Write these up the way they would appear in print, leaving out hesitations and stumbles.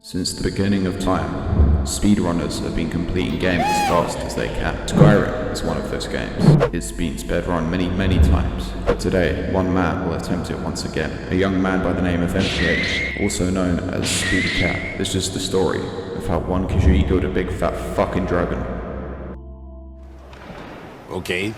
Since the beginning of time, speedrunners have been completing games as fast as they can. Skyrim is one of those games. It's been spedrun many times, but today, one man will attempt it once again. A young man by the name of MPH, also known as Speedy Cat. It's just the story of how one Khajiit killed a big fat fucking dragon. Okay.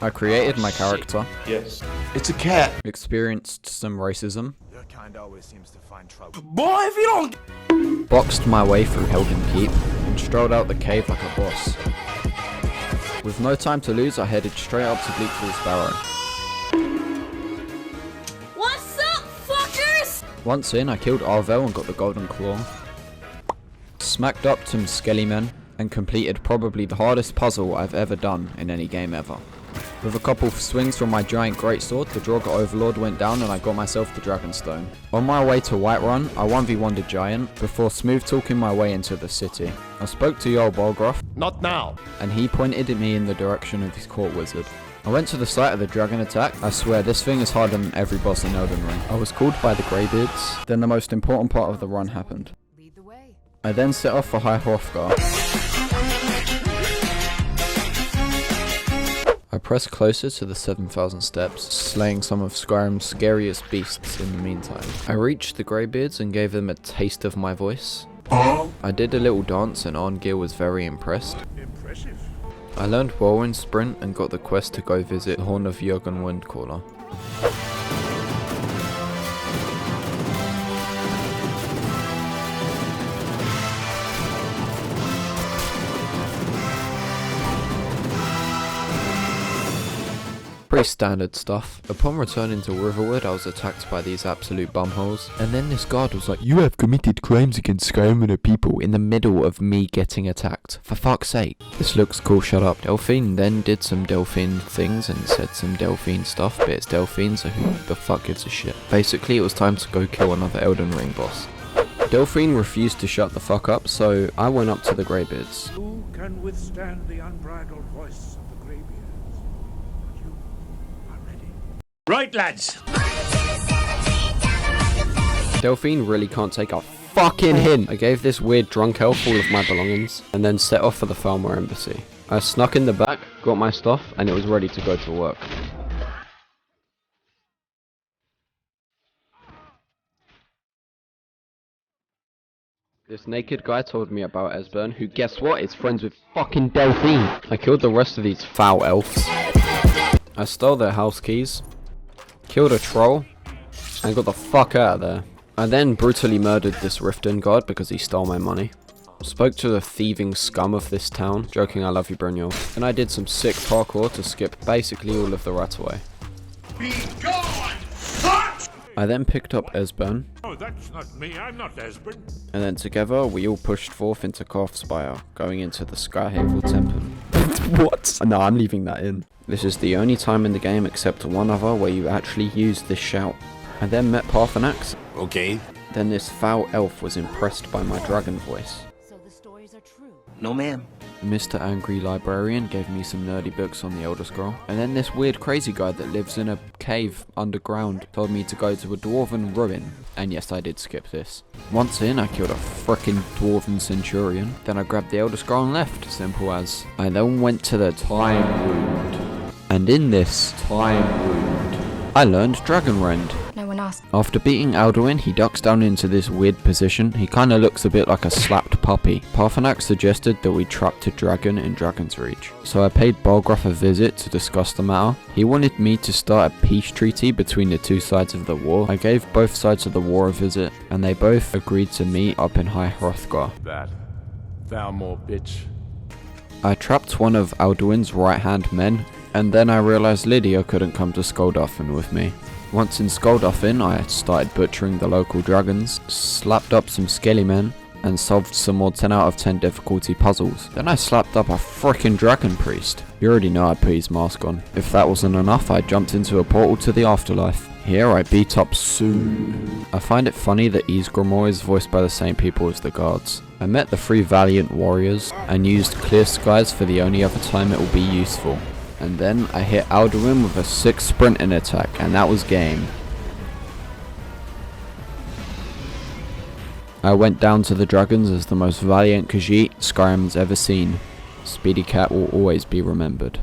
I created my character. Yes. It's a cat. Experienced some racism. Your kind always seems to find trouble. Boy, if you don't... Boxed my way through Helgen Keep and strolled out the cave like a boss. With no time to lose, I headed straight up to Bleakfall's Barrow. What's up, fuckers? Once in, I killed Arvel and got the Golden Claw. Smacked up some Skellymen and completed probably the hardest puzzle I've ever done in any game ever. With a couple of swings from my giant greatsword, the Draugr Overlord went down and I got myself the Dragonstone. On my way to Whiterun, I 1v1'd a giant before smooth talking my way into the city. I spoke to Jarl Balgruuf, Not now. and he pointed at me in the direction of his court wizard. I went to the site of the dragon attack. I swear this thing is harder than every boss in Elden Ring. I was called by the Greybeards. Then the most important part of the run happened. Lead the way. I then set off for High Hrothgar. I pressed closer to the 7,000 steps, slaying some of Skyrim's scariest beasts in the meantime. I reached the Greybeards and gave them a taste of my voice. I did a little dance and Arngir was very impressed. Impressive. I learned Whirlwind Sprint and got the quest to go visit the Horn of Jürgen Windcaller. Pretty standard stuff. Upon returning to Riverwood, I was attacked by these absolute bumholes, and then this guard was like, "You have committed crimes against Skyrim and her people," in the middle of me getting attacked. For fuck's sake. This looks cool, shut up. Delphine then did some Delphine things and said some Delphine stuff, but it's Delphine, so who the fuck gives a shit? Basically, it was time to go kill another Elden Ring boss. Delphine refused to shut the fuck up, so I went up to the Greybeards. Who can withstand the unbridled voice of the Greybeards? You are ready. Right, lads. Delphine really can't take a fucking hint. I gave this weird drunk elf all of my belongings, and then set off for the Falmer embassy. I snuck in the back, got my stuff, and it was ready to go to work. This naked guy told me about Esbern, who, guess what, is friends with fucking Delphine. I killed the rest of these foul elves. I stole their house keys, killed a troll, and got the fuck out of there. I then brutally murdered this Riften guard because he stole my money. Spoke to the thieving scum of this town, joking I love you Brynjolf. And I did some sick parkour to skip basically all of the Rataway. Be gone! What? I then picked up Esbern, Oh, that's not me. I'm not Esbern. and then together we all pushed forth into Karthspire, going into the Skyhavel Temple. What? No, I'm leaving that in. This is the only time in the game except one other where you actually use this shout. I then met Parthenax. Okay. Then this foul elf was impressed by my dragon voice. So the stories are true. No, ma'am. Mr. Angry Librarian gave me some nerdy books on the Elder Scroll. And then this weird crazy guy that lives in a cave underground told me to go to a dwarven ruin. And yes, I did skip this. Once in, I killed a frickin' dwarven centurion. Then I grabbed the Elder Scroll and left. Simple as. I then went to the Time Wound. And in this Time Wound, I learned Dragon Rend. No one asked. After beating Alduin, he ducks down into this weird position. He kinda looks a bit like a slapped puppy. Parthenax suggested that we trapped a dragon in Dragon's Reach. So I paid Balgruuf a visit to discuss the matter. He wanted me to start a peace treaty between the two sides of the war. I gave both sides of the war a visit, and they both agreed to meet up in High Hrothgar. That. Thou more bitch. I trapped one of Alduin's right-hand men, and then I realised Lydia couldn't come to Skuldafn with me. Once in Skuldafn, I started butchering the local dragons, slapped up some skelly men, and solved some more 10 out of 10 difficulty puzzles. Then I slapped up a frickin' dragon priest. You already know I put his mask on. If that wasn't enough, I jumped into a portal to the afterlife. Here I beat up Soon. I find it funny that Ysgramor is voiced by the same people as the guards. I met the 3 valiant warriors, and used Clear Skies for the only other time it will be useful. And then I hit Alduin with a 6 sprinting attack, and that was game. I went down to the dragons as the most valiant Khajiit Skyrim's ever seen. Speedy Cat will always be remembered.